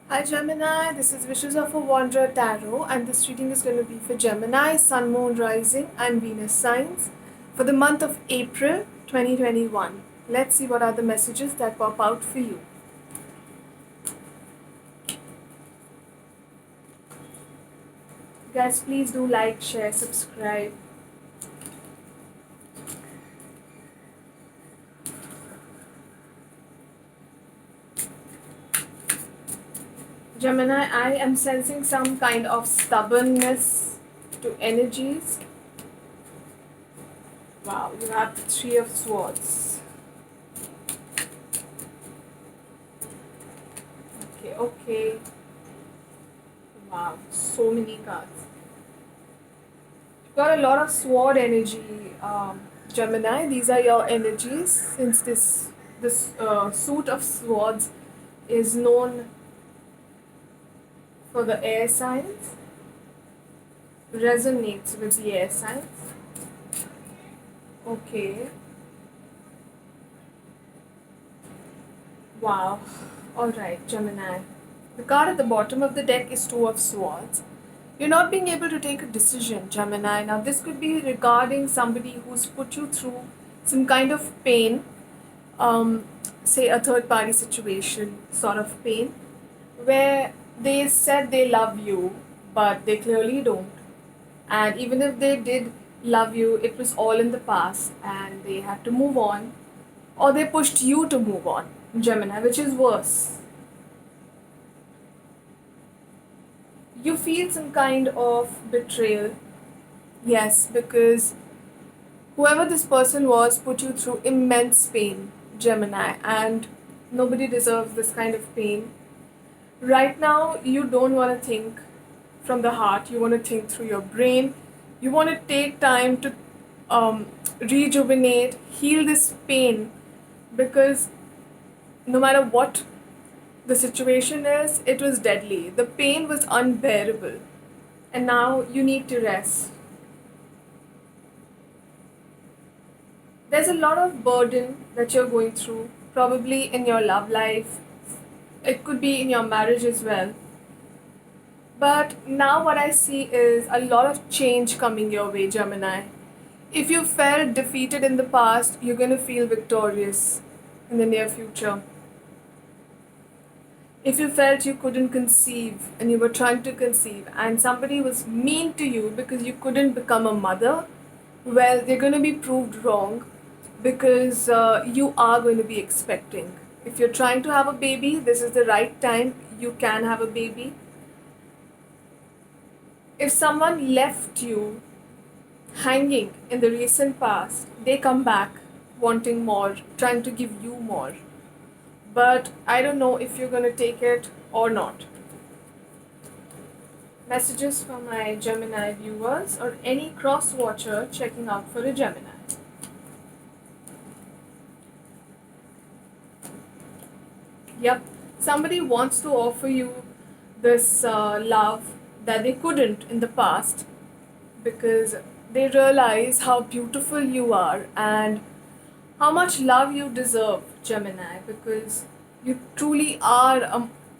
Hi Gemini, this is Wishes of a Wanderer Tarot, and this reading is going to be for Gemini, Sun, Moon, Rising, and Venus signs for the month of April 2021. Let's see what are the messages that pop out for you. Guys, please do like, share, subscribe. Gemini, I am sensing some kind of stubbornness to energies. Wow, you have the Three of Swords. Okay. Wow, so many cards. You've got a lot of sword energy, Gemini. These are your energies since this suit of swords is known for the air signs, resonates with the air signs. Okay. Wow. Alright, Gemini. The card at the bottom of the deck is Two of Swords. You're not being able to take a decision, Gemini. Now, this could be regarding somebody who's put you through some kind of pain, say a third party situation sort of pain, where they said they love you, but they clearly don't. And even if they did love you, it was all in the past and they had to move on, or they pushed you to move on, Gemini, which is worse. You feel some kind of betrayal, yes, because whoever this person was put you through immense pain, Gemini, and nobody deserves this kind of pain. Right now, you don't want to think from the heart, you want to think through your brain, you want to take time to rejuvenate, heal this pain, because no matter what the situation is, it was deadly. The pain was unbearable, and now you need to rest. There's a lot of burden that you're going through, probably in your love life. It could be in your marriage as well. But now what I see is a lot of change coming your way, Gemini. If you felt defeated in the past, you're going to feel victorious in the near future. If you felt you couldn't conceive and you were trying to conceive and somebody was mean to you because you couldn't become a mother, well, they're going to be proved wrong because you are going to be expecting. If you're trying to have a baby, this is the right time. You can have a baby. If someone left you hanging in the recent past, they come back wanting more, trying to give you more. But I don't know if you're going to take it or not. Messages for my Gemini viewers or any cross watcher checking out for a Gemini. Yep, somebody wants to offer you this love that they couldn't in the past because they realize how beautiful you are and how much love you deserve, Gemini, because you truly are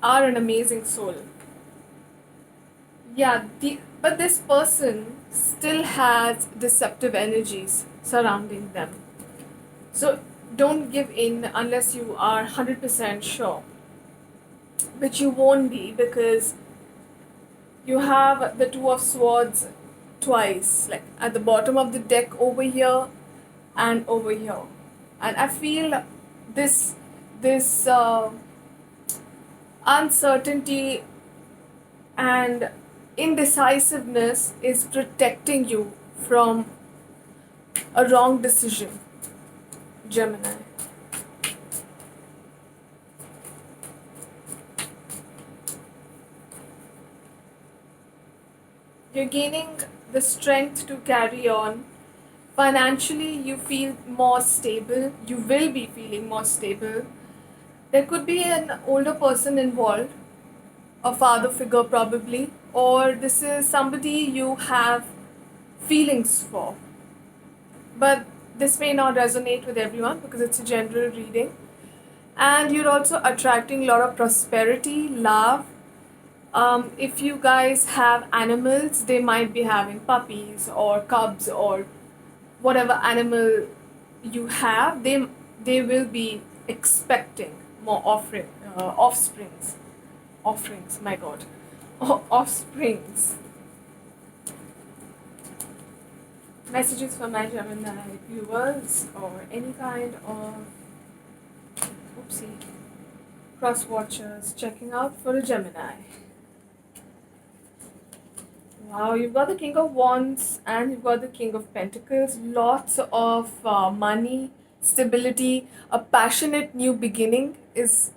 an amazing soul. Yeah, but this person still has deceptive energies surrounding them. So don't give in unless you are 100% sure, which you won't be because you have the Two of Swords twice, like at the bottom of the deck over here and over here. And I feel this uncertainty and indecisiveness is protecting you from a wrong decision, Gemini. You're gaining the strength to carry on. Financially, you feel more stable. You will be feeling more stable. There could be an older person involved, a father figure probably, or this is somebody you have feelings for. But this may not resonate with everyone because it's a general reading. And you're also attracting a lot of prosperity, love, If you guys have animals, they might be having puppies or cubs or whatever animal you have. They will be expecting more offerings. My God, offsprings. Messages for my Gemini viewers or any kind of oopsie cross watchers checking out for a Gemini. Wow, you've got the King of Wands and you've got the King of Pentacles. Lots of money, stability, a passionate new beginning is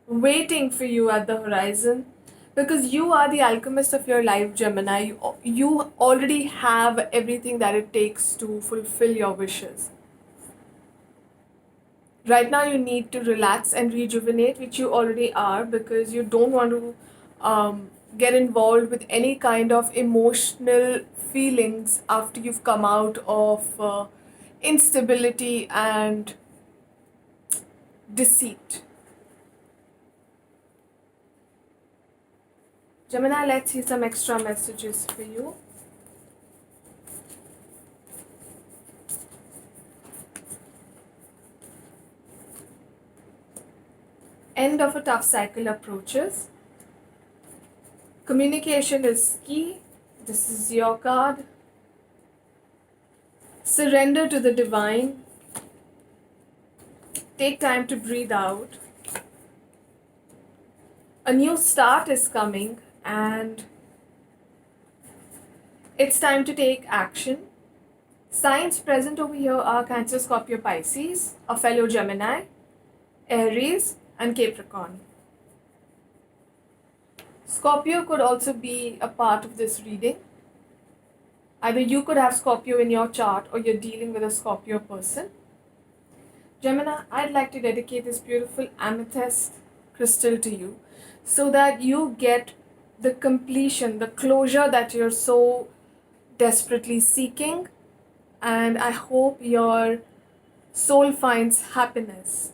waiting for you at the horizon, because you are the alchemist of your life, Gemini. You already have everything that it takes to fulfill your wishes. Right now you need to relax and rejuvenate, which you already are, because you don't want to get involved with any kind of emotional feelings after you've come out of instability and deceit. Gemini, let's see some extra messages for you. End of a tough cycle approaches. Communication is key. This is your card. Surrender to the divine. Take time to breathe out. A new start is coming and it's time to take action. Signs present over here are Cancer, Scorpio, Pisces, a fellow Gemini, Aries, and Capricorn. Scorpio could also be a part of this reading. Either you could have Scorpio in your chart or you're dealing with a Scorpio person. Gemini, I'd like to dedicate this beautiful amethyst crystal to you so that you get the completion, the closure that you're so desperately seeking. And I hope your soul finds happiness.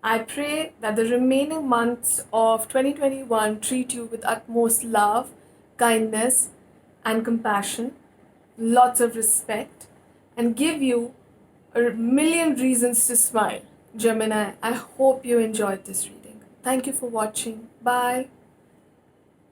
I pray that the remaining months of 2021 treat you with utmost love, kindness, and compassion, lots of respect, and give you a million reasons to smile. Gemini, I hope you enjoyed this reading. Thank you for watching. Bye.